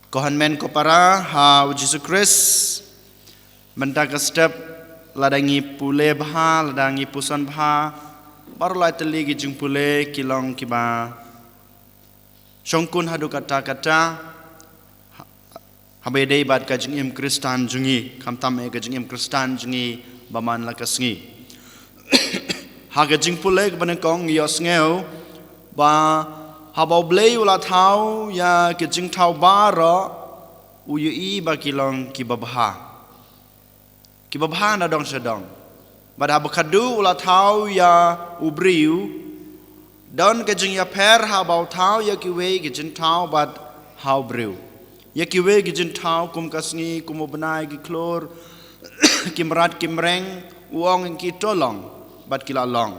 Kohan men ko para ha Jesus Christ menta ke step ladangi pule bha ladangi pusan bha baru lai teli gi jing pule kilong kiba songkun hadu kata habedei bad ka jing im Kristan jungi kamtam e ka jing im Kristan jungi baman la kasngi ha ka jing pule ban kong yos ngeu ba habau blei ula thau ya ke jing thau ba ro uyu i ba kilong ki babha na dong sedong bad ha bakadu ula thau ya ubriu don ke jing ya per habau thau ya ki we ke jing thau bad hau briu ya ki we ke jing thau kum kasngi kum benai ki klor kimrat kimreng uong ki tolong bad kila long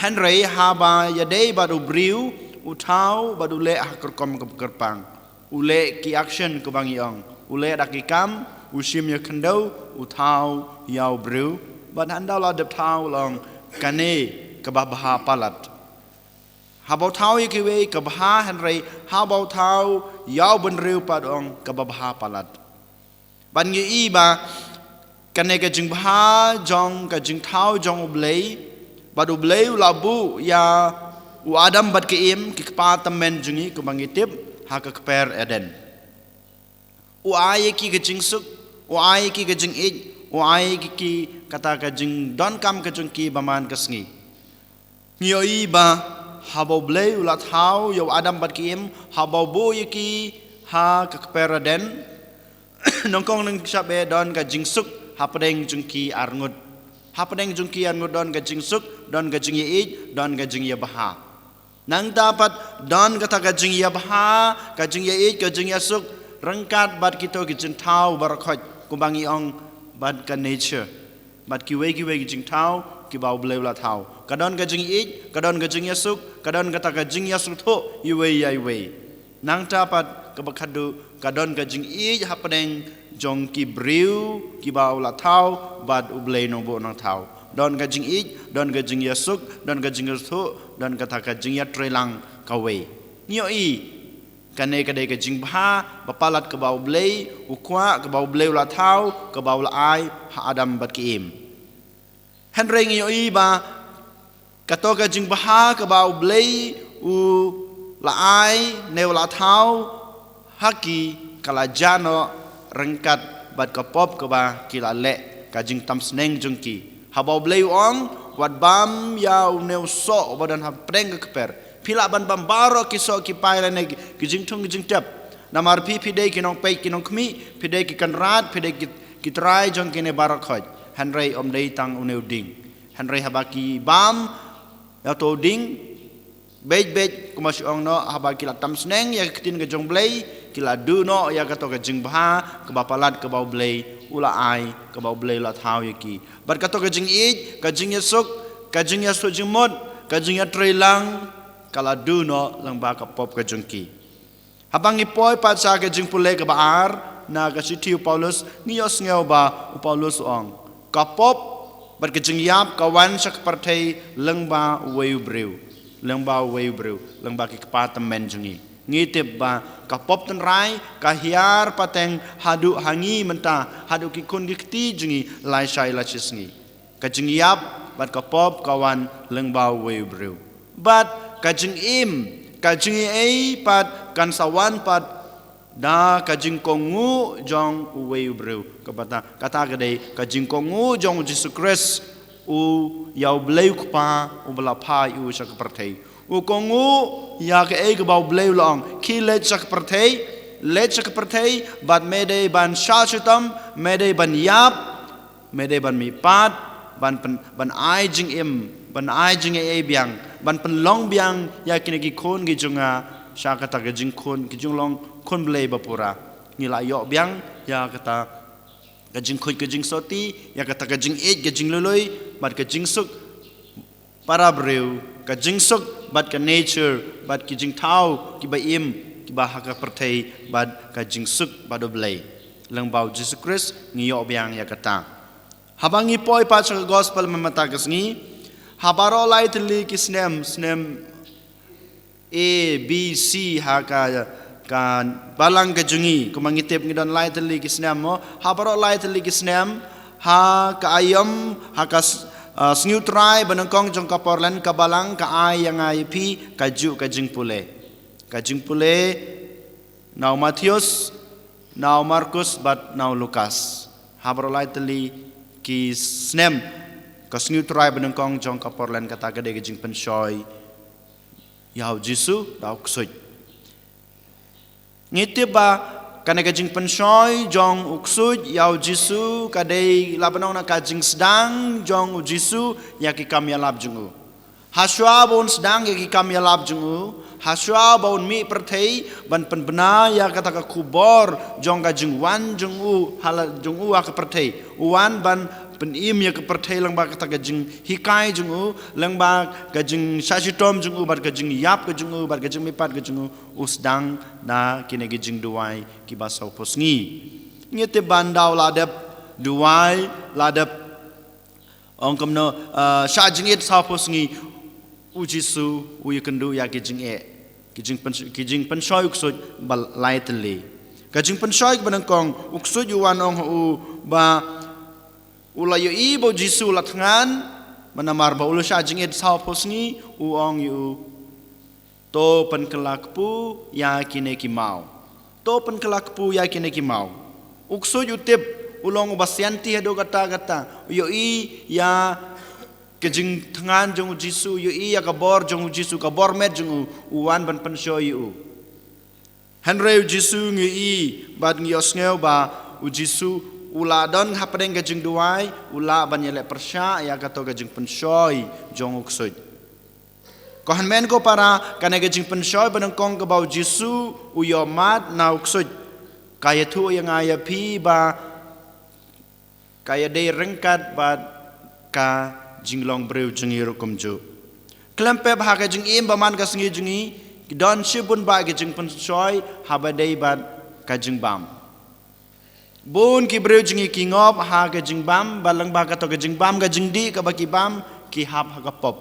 Henry haba ya dei bad ubriu utau bad ule kerkom kerpang ule ki action ke bang yong ule dakikam usim ya kendau utau yau briu bad handau la de tau long kane ke babha palat habau tau ya ki we ke babha Henry habau tau yau ben riu padong ke babha palat ban yi ba kane ke jing bha jong ke jing tau jong ublei badu blei labu ya u adam bad ke im ki kpatamen jungi ku mangitip ha ka kper eden u ai ki ke jing suk u ai ki ke jing ej u ai ki kata ka jing don kam ka jung ki baman kasngi ngioi ba habau blei ulat hau yo adam bad ke im habau bo ki ha ka kper eden nongkong nang sabe don ka jing suk ha pedeng jung ki arngut hapadeng jungki an don gajing suk don gajing ye don gajing ye baha nang dapat don kata gajing ye baha gajing ye gajing ye suk rengkat bad kito gajing tau barakhot kumbangi ong bad ka nature bad kiwe gajing tau ki bau bleula tau kadon gajing ye kadon gajing ye suk kadon kata gajing ye suk tho iwe nang dapat kabakadu kadon gajing ye hapadeng jong ki briu ki bau la thau bad ublei no bo nang thau don ga jing ij don ga jing yasuk don ga jing thu don ka tha ka jing ya trelang ka we nyo i kane ka de ka jing bha bapalat ka bau blei ukwa ka bau blei la thau ka bau la ai ha adam bad ki im henry nyo i ba ka to ka jing bha ka bau blei u la ai ne la thau haki kala jano rengkat bad kapop ke ba kila le kajing tam sneng jungki habau blei ong wat bam yau neu so badan ha preng ke per pila ban bam baro ki so ki pai la ne kijing tung kijing tap namar pi dei ki nong pe ki nong khmi pi dei ki kan rat pi dei ki trai jong ki ne barak khoj henry om dei tang uneu ding henry habaki bam ya to ding bej kumas ong no habaki la tam sneng ya kitin ke jong blei kila du no ya kato ka jing bha ke bapalat ke bau blei ula ai ke bau blei la thau yaki bar kato ka jing ij ka jing yasuk ka jing yasu jing mod ka jing ya trelang kala du no lang ba ka pop ka jungki habang ipoi pa sa ka jing pule ke baar na ka sitiu Paulus ngiyos ngeu ba Paulus ong ka pop bar ka jing yap ka wan sak parthei lang ba weu breu lang ba ki kpatam men jungi ngitip ba kapop ten rai kahiar pateng hadu hangi menta hadu ki kun dikti jungi lai shai la chisngi kajing yap bat kapop kawan lengbau we bru bat kajing im kajing ei pat kan sawan pat da kajing kongu jong we bru kapata kata gade kajing kongu jong Jesus Christ u yau bleu kpa u bla pa u sak perthei u kongu ya ke e bau bleu long ki le chak perthei bat mede ban shachutam mede ban yap mede ban mi pat ban ai jing im ban ai jing e biang ban pen long biang ya kine ki khon gi junga sha kata ge jing khon ki jung long khon blei bapura ni la yo biang ya kata ge jing khoi ge jing soti ya kata ge jing e ge jing loloi bat ge jing suk para breu ka jing suk bat ka nature bat ki jing thau ki ba im ki ba ha ka perthei bat ka jing suk bado blei lang bau Jesus Christ ngi yo biang ya kata habangi poi pa sa gospel mamata kasngi habaro light li ki snem A B C ha ka kan balang ke jungi ko mangitip ngidon lai teli kisnam mo ha baro lai teli kisnam ha ka ayam ha ka sniu trai banangkong jong ka porlan ka balang ka ay yang ay pi ka ju ka jing pule now Matius now Markus but now Lukas ha baro lai teli kisnam ka sniu trai banangkong jong ka porlan ka ta ka de ka jing pensoi yau Jisu dau ksoi ngiti ba kana kajing pensoi jong uksud yau Jisu kadai labanong na kajing sedang jong Jisu yaki kam yalab jungu haswa bon sedang yaki kam yalab jungu haswa bon mi perthei ban penbena ya kata ka kubor jong kajing wan jungu hala jungu ak perthei wan ban penim ya ke perthei lang ba kata kajing hikai jungu lang ba kajing sasitom jungu bar kajing yap ke jungu bar kajing mipat ke jungu usdang na kine kajing duai ki basau posngi ngete bandau ladap duai ladap ongkom no sajing it sa posngi ujisu uyikendu ya kajing kijing pensoi uksud bal laitli kajing pensoi banangkong uksud yuan ong u ba ulayo ibo Jisu latngan manamar ba ulo sajing it sa posngi uong yu to penkelakpu ya kine ki mau to penkelakpu ya kine ki mau uksud utip ulong basyanti hado kata yo i ya kejing tangan jong Jisu yo i ya kabor jong Jisu kabor met jong uwan ban pensyo yu Henry Jisu ngi i bad ngi osngeu ba Jisu ula don hapadeng kajing duai ula banyele persya ya kato kajing pensoi jong uksud kohan men ko para kana kajing pensoi banangkong ke bau Jisu uyomat na uksud kaya tu yang aya pi ba kaya de rengkat ba ka jinglong breu jengi rukum ju klempe ba kajing im baman ka sengi jengi don sibun ba kajing pensoi habadei ba kajing bam bun ki breu jingi ki ngop ha ka jing bam balang ba ka to ka jing bam ka jing di ka ba ki bam ki hap ha ka pop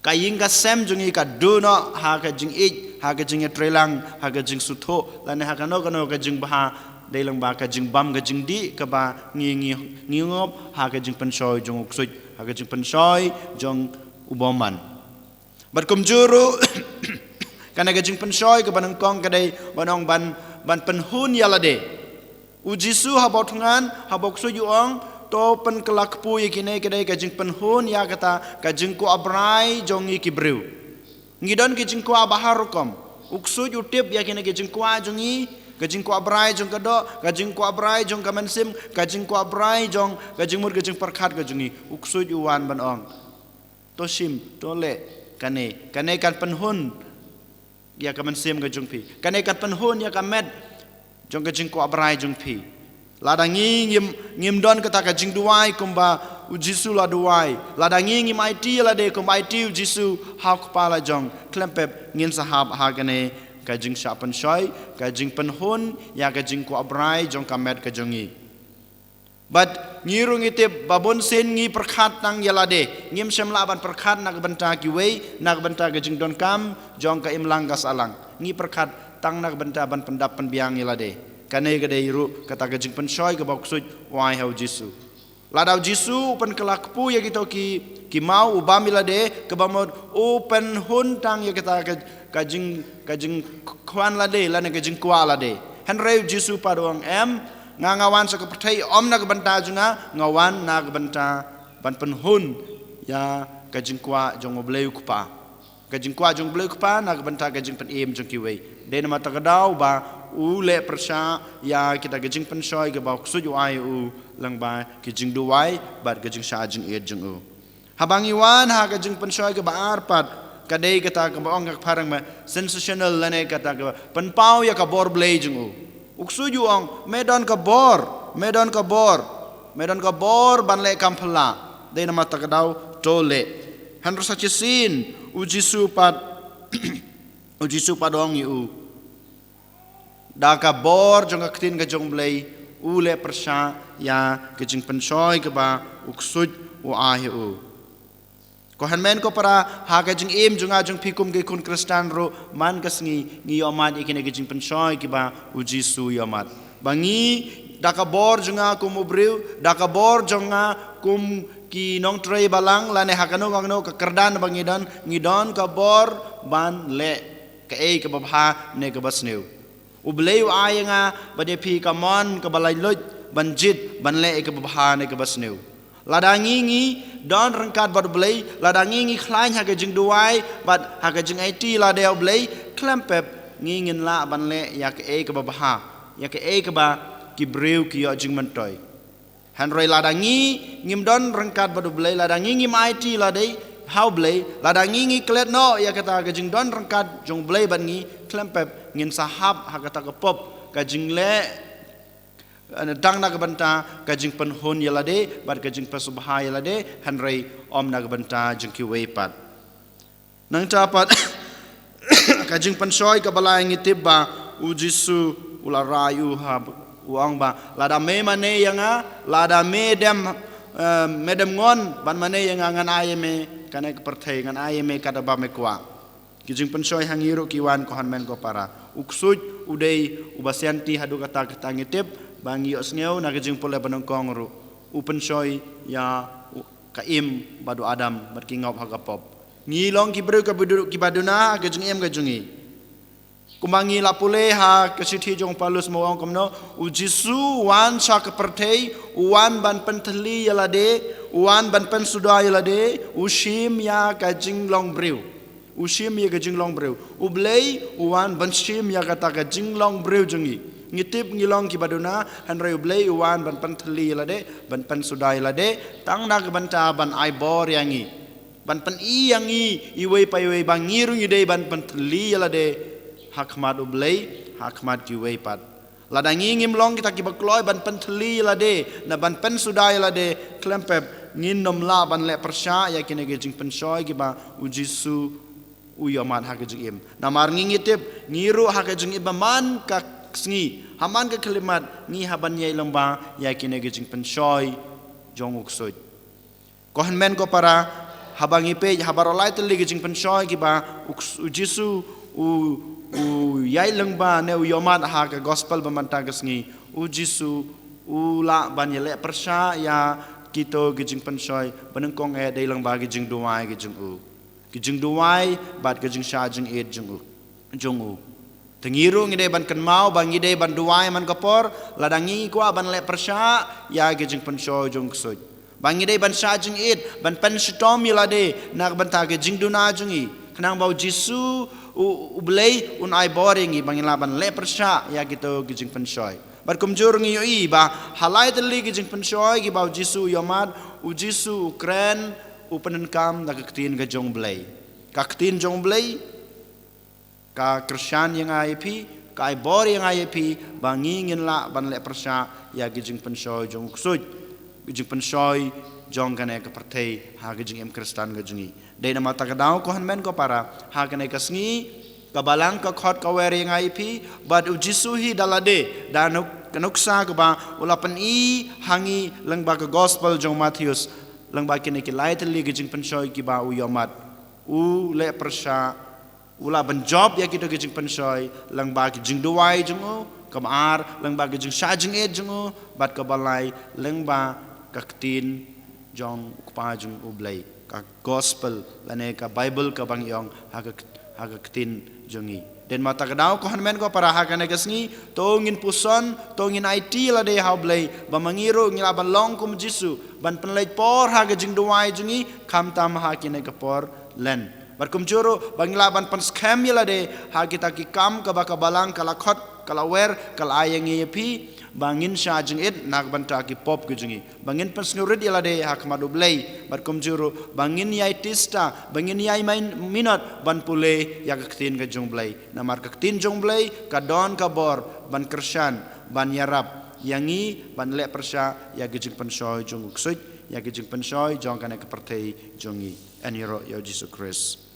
ka ying ka sem jingi ka du no ha ka jing ik ha ka jing trelang ha ka jing sutho lan ha ka no ka jing ba dei lang ba ka jing bam ka jing di ka ba ngi ngop ha ka jing pensoi jong uksut ha ka jing pensoi jong uboman barkum juru kana ka jing pensoi ka banang kong ka dei banong ban penhun yalade Ujisu habau tungan habau ksuyuang to pen kelakpu yakine kedai kajing penhun ya kata kajing ku abrai jongi kibreu ngidon kajing ku abaharukom uksu utip yakine kajing ku jongi kajing ku abrai jong kado kajing ku abrai jong kamansim kajing ku abrai jong kajing mur kajing perkhat kajongi uksu yuan banong to sim to le kane kan penhun ya kamansim kajong pi kane kan penhun ya kamet jong kajing ku abrai jong pi ladangi ngim don kata kajing duai kumba Jisu la duai ladangi ngim IT la de kumba IT Jisu ha kepala jong klempep ngin sahab ha kane kajing syapan shoy kajing penhun ya kajing ku abrai jong kamet kajongi but ngirung ite babon sen ngi perkhat nang yalade ngim semla ban perkhat nak benta ki wei nak benta kajing don kam jong ka imlang gas alang ngi perkhat tang nak benta ban pendap penbiang yalade kane gade iru kata kajing pensoi ke baksud wai hau Jisu ladau Jisu pen kelakpu ya kita ki mau ubamila de ke bamod open huntang ya kita kajing kwan lade lane kajing kwa lade henreu Jisu padong ngawan sa kepertai om nak benta junga ngawan nak benta ban penhun ya kajing kwa jong obleu kupa kajing kwa jong obleu kupa nak benta kajing penim jong kiwei de nama takadau ba ule persya ya kita kajing pensoi ke bau ksud ai u lang ba kajing duai bat kajing sajing ed jong u habangi wan ha kajing pensoi ke ba arpat kadai kata ke baong kak parang ma sensational lane kata ke penpau ya ka bor blei jong u uksud ong medan ka bor ban le kampala de nama takadau tole hanro sachesin Jisu padong yu daka bor jong aktin ka jong blei ule persya ya kajing pensoi ke ba uksud u ahi u Kohan men ko para ha ka jing im junga jung pikum ke kun Kristan ro man kasngi ngi yomat ikine ke jing pensoi ki ba uji su yomat bangi dakabor junga kum ubriu dakabor junga kum ki nong trei balang lane hakano ngano ka kerdan bangi dan ngidon ka bor ban le ka e ka babha ne ka basneu ubleu ayanga bade pi ka mon ka balai loj banjit ban le ka babha ne ka basneu ladangi ngi don rengkat bad blay ladangi ngi khlain ha ka jing duai bad ha ka jing IT la deu blay klempep ngi ngin la ban le ya ka e ka babha ya ka e ka ba ki breu ki yo jing mantoi han roi ladangi ngim don rengkat bad blay ladangi ngi IT la dei how blay ladangi ngi klet no ya ka ta ka jing don rengkat jong blay ban ngi klempep ngin sahab ha ka ta ka pop ka jing le dang na gabanta kajing penhun yalade bad kajing pasubha yalade hanrei om na gabanta jing ki weipat nang tapat kajing pensoi ka balai ngitib ba ujisu ula rayu ha uang ba lada me mane yanga lada me dem medem ngon ban mane yanga ngan ayeme kana ka perthai ngan ayeme kada ba me kwa kajing pensoi hangiru kiwan ko hanmen ko para uksuj udei ubasyanti hadu kata kata ngitib bangi osngeu na kajing pole banongkong ru upen soy ya kaim badu adam berkingop hagapop ngilong kibru ka buduk kibaduna kajing em kajungi kumangi lapule ha kasithi jong palus mawang komno ujisu wan sak perthei wan ban penteli yalade wan ban pen suda yalade ushim ya kajing long breu ushim ya kajing long breu ublei wan ban shim ya kata kajing long breu jungi ngitip ngilong ki baduna hanrei ublei uwan ban panthali lade ban pan sudai lade tang nak banta ban ai bor yangi ban pan i yangi iwei paiwei bangiru ngidei ban panthali lade hakmat ublei hakmat ki wei pat ladangi ngimlong kita ki bakloi ban panthali lade na ban pan sudai lade klempep ngin nom la ban le persya ya kine ge jing pensoi ki ba ujisu uyamat ha ge jing im namar ngitip ngiru ha ge jing ibaman ka sngi haman ka kalimat ni haban yai lamba ya kine gijing pensoi jong uksoj kohan men ko para habangi pe habarolai teli gijing pensoi ki ba ujisu u yai lamba ne u yomat ha ka gospel bamanta ka sngi ujisu ula ban yele persya ya kito gijing pensoi banengkong e dei lamba gijing duai bat gijing sha jing ed jong u tengiru ngide ban kan mau bang ngide ban duai man kapor ladangi kwa ban le persya ya gejing pensoi jong ksoj bang ngide ban sha jing it ban pen shitom yilade nak ban ta gejing duna jungi kenang bau jisu ublei un ai boring bang ila ban le persya ya gitu gejing pensoi bar kumjur ngi yoi ba halai teli gejing pensoi gi bau jisu yomat ujisu ukren upenen kam nak ketin gejong blei kaktin jong blei ka Krisyan yang IAP, ka ibor yang IAP, bangingin la ban le persya ya gijing pensoi jong ksoj, gijing pensoi jong kane ka pertei ha gijing em Kristan gajungi. Dei na mata kadau ko hanmen ko para ha kane ka sngi ka balang ka khot ka wer yang IAP, bad ujisuhi dalade danuk kanuksa ka ba ulapan i hangi langba ka gospel jong Matius langba kine ki laiteli gijing pensoi ki ba u yomat u le persya ula ban job ya kita gijing pensoi lang ba gijing duai jungu kamar lang ba gijing shajing ed jungu bat ka balai lang ba kaktin jong pa jung ublai ka gospel lane ka bible ka bang yong ha kaktin jungi den mata kadau ko hanmen ko para ha kana gasngi tongin puson tongin IT la de ha blai ba mangiru ngila ban long kum jisu ban penlai por ha gijing duai jungi kam tam ha kine ka por len barkum juru banglaban pan scam yalade ha kita ki kam ka baka balang kala khot kala wer kala ayang yepi bangin sha jing it nak banta ki pop gujungi bangin pan snurit yalade ha kamadu blai barkum juru bangin yai tista bangin yai main minot ban pule ya kaktin ka jong blai namar kaktin jong blai ka don ka bor ban Krisyan ban yarap yangi ban le persya ya gijing pensoi jong uksoj ya gijing pensoi jong kana ka pertei jongi aniro ya Jesus Christ.